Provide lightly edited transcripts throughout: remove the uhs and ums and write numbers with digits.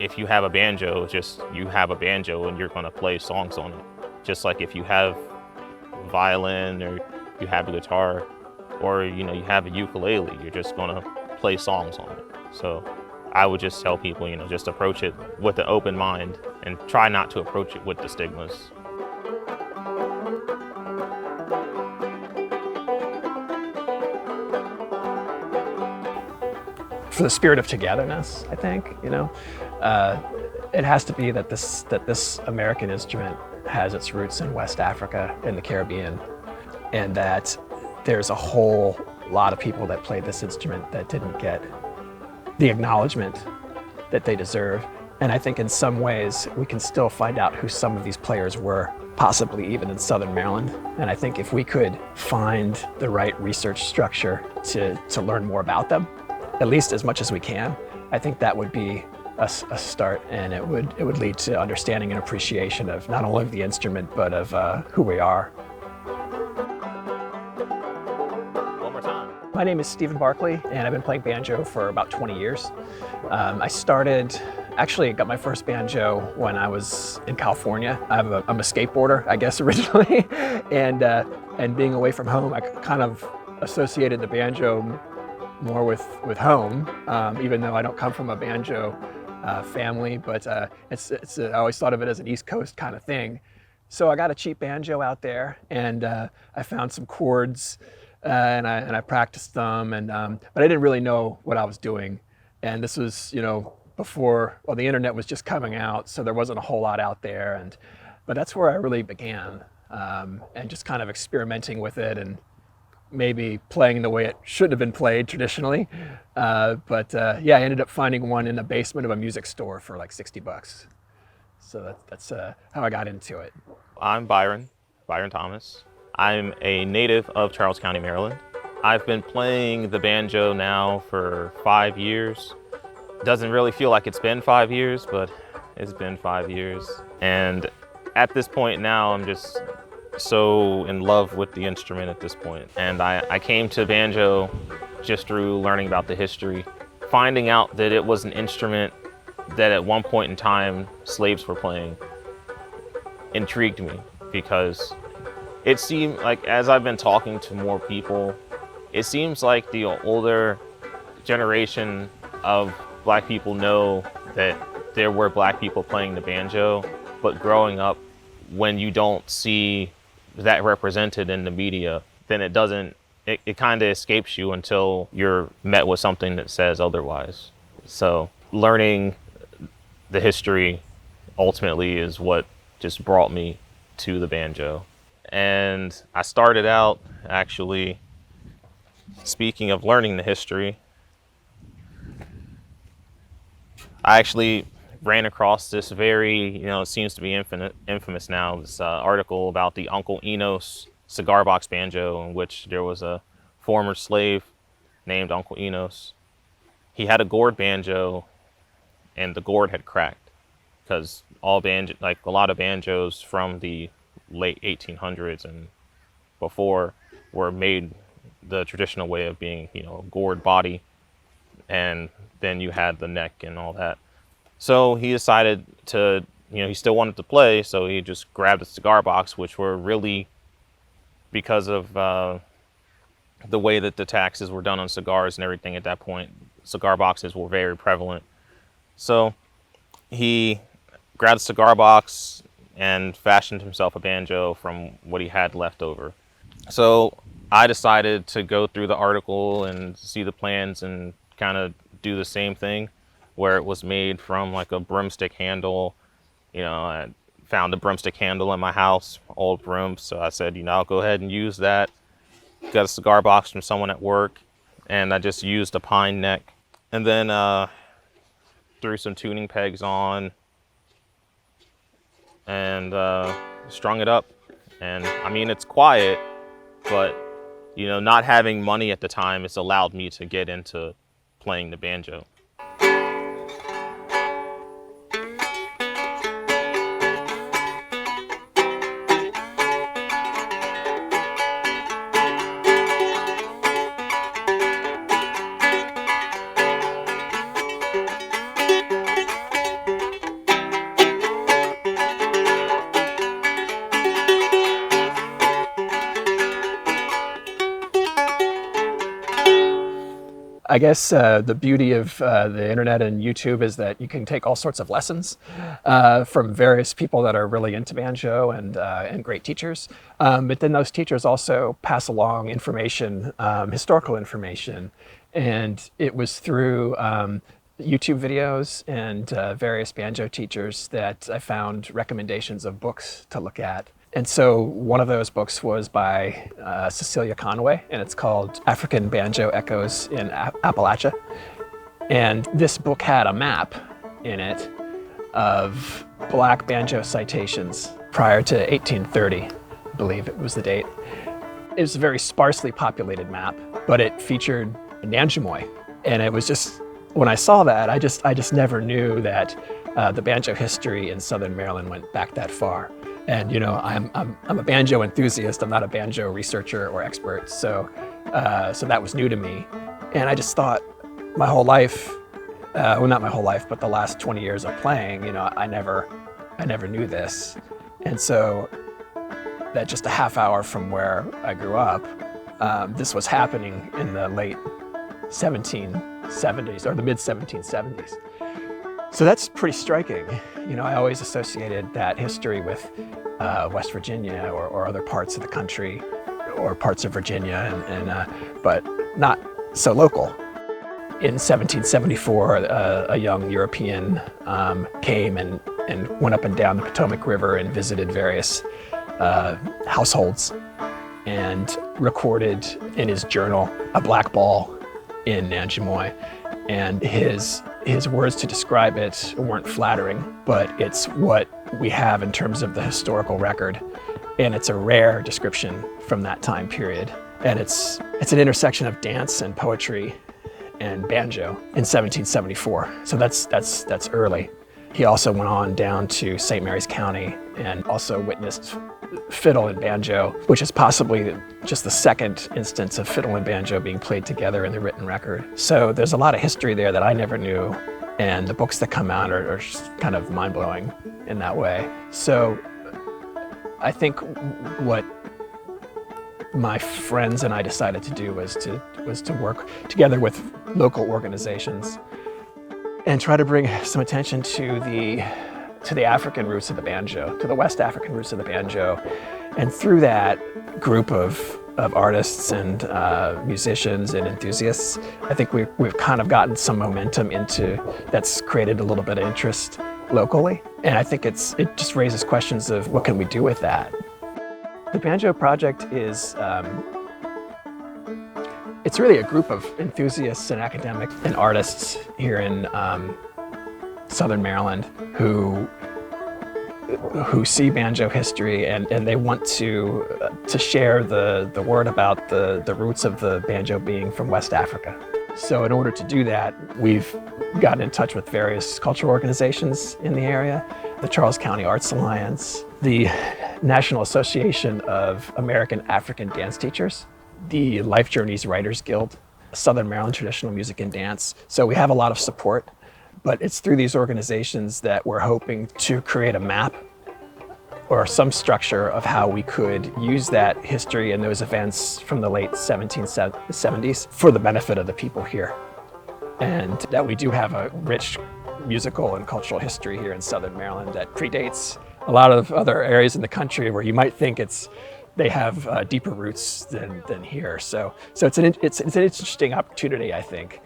if you have a banjo, you have a banjo and you're going to play songs on it. Just like if you have violin or you have a guitar or you have a ukulele, you're just going to play songs on it. So I would just tell people, just approach it with an open mind and try not to approach it with the stigmas. For the spirit of togetherness, I think, it has to be that this American instrument has its roots in West Africa and the Caribbean, and that there's a whole lot of people that played this instrument that didn't get the acknowledgement that they deserve. And I think in some ways we can still find out who some of these players were, possibly even in Southern Maryland. And I think if we could find the right research structure to learn more about them, at least as much as we can, I think that would be a start, and it would lead to understanding and appreciation of not only the instrument, but of who we are. One more time. My name is Stephen Barkley, and I've been playing banjo for about 20 years. I got my first banjo when I was in California. I'm a skateboarder, I guess, originally, and being away from home, I kind of associated the banjo more with home, even though I don't come from a banjo family, but I always thought of it as an East Coast kind of thing. So I got a cheap banjo out there, and I found some chords, and I practiced them, but I didn't really know what I was doing. And this was, before, the internet was just coming out, so there wasn't a whole lot out there, but that's where I really began, and just kind of experimenting with it and maybe playing the way it should have been played traditionally. I ended up finding one in the basement of a music store for like $60. So that's how I got into it. I'm Byron Thomas. I'm a native of Charles County, Maryland. I've been playing the banjo now for 5 years. Doesn't really feel like it's been 5 years, but it's been 5 years. And at this point now, I'm just so in love with the instrument at this point. And I came to banjo just through learning about the history, finding out that it was an instrument that at one point in time slaves were playing intrigued me, because it seemed like, as I've been talking to more people, it seems like the older generation of Black people know that there were Black people playing the banjo, but growing up, when you don't see that represented in the media, then it kind of escapes you until you're met with something that says otherwise. So learning the history ultimately is what just brought me to the banjo. And I started out, actually, speaking of learning the history, I actually ran across this very, it seems to be infamous now, this article about the Uncle Enos cigar box banjo, in which there was a former slave named Uncle Enos. He had a gourd banjo, and the gourd had cracked, because a lot of banjos from the late 1800s and before were made the traditional way of being, a gourd body, and then you had the neck and all that. So he decided to, he still wanted to play, so he just grabbed a cigar box, which were really, because of the way that the taxes were done on cigars and everything at that point, cigar boxes were very prevalent. So he grabbed a cigar box and fashioned himself a banjo from what he had left over. So I decided to go through the article and see the plans and kind of do the same thing, where it was made from like a broomstick handle. I found a broomstick handle in my house, old broom, so I said, I'll go ahead and use that. Got a cigar box from someone at work, and I just used a pine neck, and then threw some tuning pegs on, and strung it up. And it's quiet, but not having money at the time, it's allowed me to get into playing the banjo. I guess the beauty of the internet and YouTube is that you can take all sorts of lessons from various people that are really into banjo and great teachers. But then those teachers also pass along information, historical information. And it was through YouTube videos and various banjo teachers that I found recommendations of books to look at. And so one of those books was by Cecilia Conway, and it's called African Banjo Echoes in Appalachia. And this book had a map in it of black banjo citations prior to 1830, I believe it was the date. It was a very sparsely populated map, but it featured Nanjemoy. And it was just, when I saw that, I just never knew that the banjo history in Southern Maryland went back that far. And I'm a banjo enthusiast. I'm not a banjo researcher or expert, so that was new to me. And I just thought, my whole life, well, not my whole life, but the last 20 years of playing, I never knew this. And so that just a half hour from where I grew up, this was happening in the late 1770s or the mid 1770s. So that's pretty striking. I always associated that history with West Virginia or other parts of the country or parts of Virginia, but not so local. In 1774, a young European came and went up and down the Potomac River and visited various households and recorded in his journal a black ball in Nanjemoy. And his words to describe it weren't flattering, but it's what we have in terms of the historical record. And it's a rare description from that time period. And it's an intersection of dance and poetry and banjo in 1774. So that's early. He also went on down to St. Mary's County and also witnessed fiddle and banjo, which is possibly just the second instance of fiddle and banjo being played together in the written record. So there's a lot of history there that I never knew, and the books that come out are just kind of mind-blowing in that way. So I think what my friends and I decided to do was to work together with local organizations and try to bring some attention to the African roots of the banjo, to the West African roots of the banjo. And through that group of artists and musicians and enthusiasts, I think we've kind of gotten some momentum that's created a little bit of interest locally. And I think it just raises questions of what can we do with that? The Banjo Project is, it's really a group of enthusiasts and academics and artists here in Southern Maryland who see banjo history and they want to share the word about the roots of the banjo being from West Africa. So in order to do that, we've gotten in touch with various cultural organizations in the area, the Charles County Arts Alliance, the National Association of American African Dance Teachers, the Life Journeys Writers Guild, Southern Maryland Traditional Music and Dance. So we have a lot of support, but it's through these organizations that we're hoping to create a map or some structure of how we could use that history and those events from the late 1770s for the benefit of the people here. And that we do have a rich musical and cultural history here in Southern Maryland that predates a lot of other areas in the country where you might think they have deeper roots than here. So it's an interesting opportunity, I think,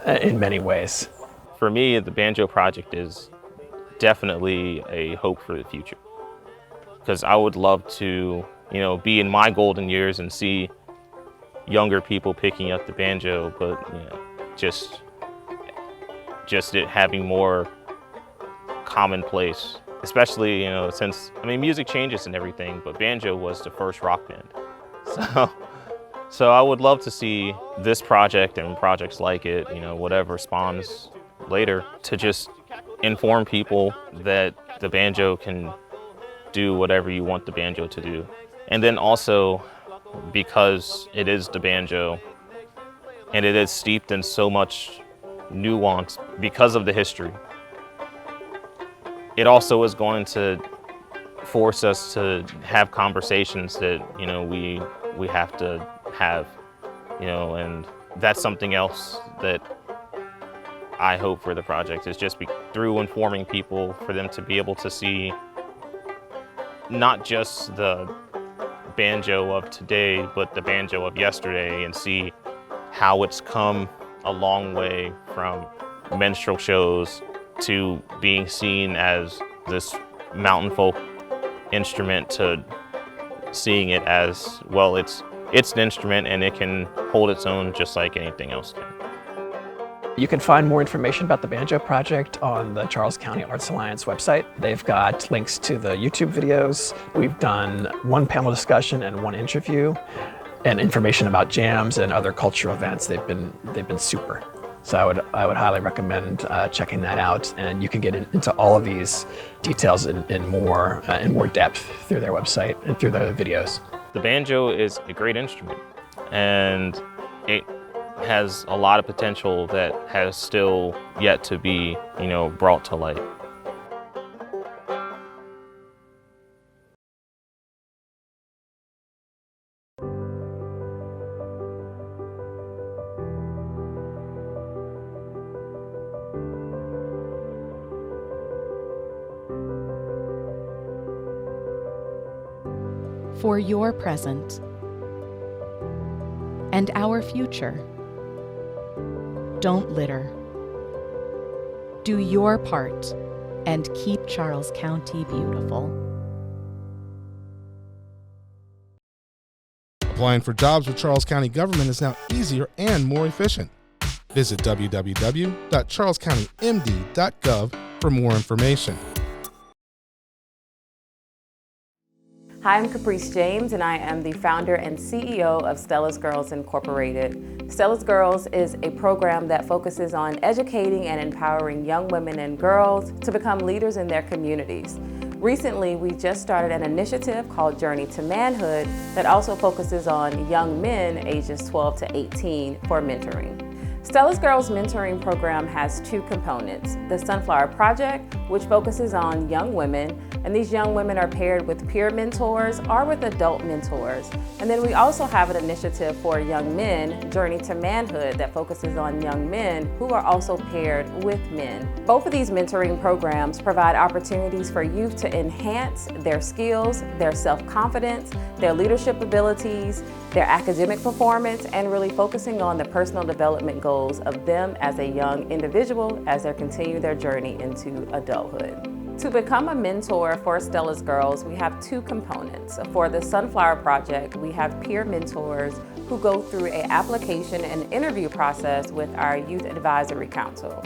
in many ways. For me, the Banjo Project is definitely a hope for the future, because I would love to, be in my golden years and see younger people picking up the banjo, but just it having more commonplace. Especially, since, music changes and everything, but banjo was the first rock band. So I would love to see this project and projects like it, whatever spawns later, to just inform people that the banjo can do whatever you want the banjo to do. And then also, because it is the banjo, and it is steeped in so much nuance because of the history, it also is going to force us to have conversations that we have to have, and that's something else that I hope for the project, is just through informing people, for them to be able to see not just the banjo of today, but the banjo of yesterday, and see how it's come a long way from minstrel shows to being seen as this mountain folk instrument, to seeing it as, well, it's an instrument and it can hold its own just like anything else can. You can find more information about the Banjo Project on the Charles County Arts Alliance website. They've got links to the YouTube videos. We've done one panel discussion and one interview, and information about jams and other cultural events. They've been super. So I would highly recommend checking that out, and you can get into all of these details in more depth through their website and through the videos. The banjo is a great instrument, and it has a lot of potential that has still yet to be, brought to light. For your present and our future, don't litter. Do your part and keep Charles County beautiful. Applying for jobs with Charles County government is now easier and more efficient. Visit www.charlescountymd.gov for more information. Hi, I'm Caprice James, and I am the founder and CEO of Stella's Girls Incorporated. Stella's Girls is a program that focuses on educating and empowering young women and girls to become leaders in their communities. Recently, we just started an initiative called Journey to Manhood that also focuses on young men ages 12 to 18 for mentoring. Stella's Girls Mentoring Program has two components: the Sunflower Project, which focuses on young women, and these young women are paired with peer mentors or with adult mentors. And then we also have an initiative for young men, Journey to Manhood, that focuses on young men who are also paired with men. Both of these mentoring programs provide opportunities for youth to enhance their skills, their self-confidence, their leadership abilities, their academic performance, and really focusing on the personal development goals of them as a young individual as they continue their journey into adulthood. To become a mentor for Stella's Girls, we have two components. For the Sunflower Project, we have peer mentors who go through an application and interview process with our Youth Advisory Council.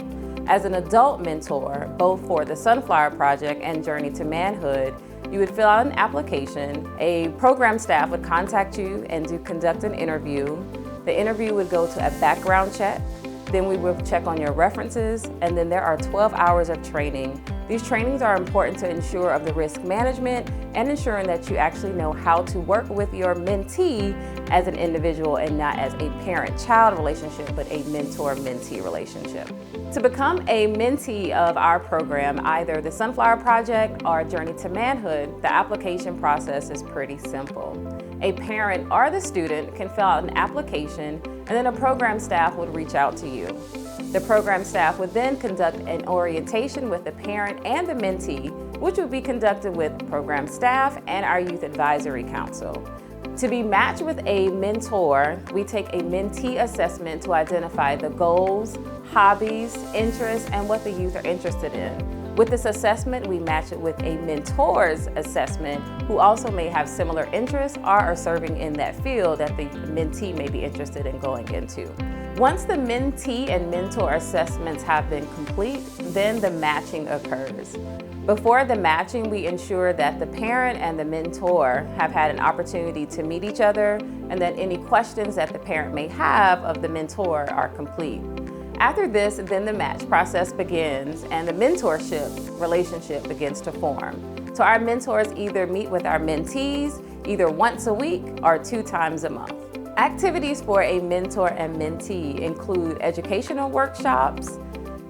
As an adult mentor, both for the Sunflower Project and Journey to Manhood, you would fill out an application, a program staff would contact you and conduct an interview. The interview would go to a background check, then we will check on your references, and then there are 12 hours of training. These trainings are important to ensure of the risk management and ensuring that you actually know how to work with your mentee as an individual and not as a parent-child relationship, but a mentor-mentee relationship. To become a mentee of our program, either the Sunflower Project or Journey to Manhood, the application process is pretty simple. A parent or the student can fill out an application, and then a program staff would reach out to you. The program staff would then conduct an orientation with the parent and the mentee, which would be conducted with program staff and our Youth Advisory Council. To be matched with a mentor, we take a mentee assessment to identify the goals, hobbies, interests, and what the youth are interested in. With this assessment, we match it with a mentor's assessment who also may have similar interests or are serving in that field that the mentee may be interested in going into. Once the mentee and mentor assessments have been complete, then the matching occurs. Before the matching, we ensure that the parent and the mentor have had an opportunity to meet each other, and that any questions that the parent may have of the mentor are complete. After this, then the match process begins and the mentorship relationship begins to form. So our mentors either meet with our mentees either once a week or 2 times a month. Activities for a mentor and mentee include educational workshops,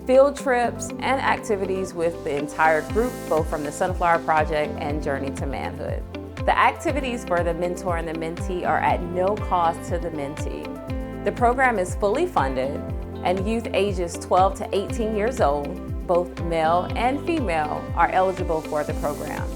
field trips, and activities with the entire group, both from the Sunflower Project and Journey to Manhood. The activities for the mentor and the mentee are at no cost to the mentee. The program is fully funded, and youth ages 12 to 18 years old, both male and female, are eligible for the program.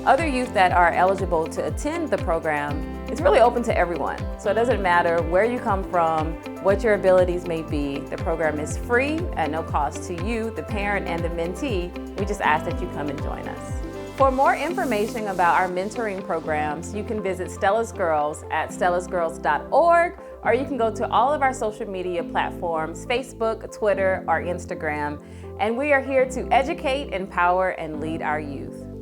Other youth that are eligible to attend the program, it's really open to everyone. So it doesn't matter where you come from, what your abilities may be. The program is free at no cost to you, the parent, and the mentee. We just ask that you come and join us. For more information about our mentoring programs, you can visit Stella's Girls at stellasgirls.org, or you can go to all of our social media platforms, Facebook, Twitter, or Instagram. And we are here to educate, empower, and lead our youth.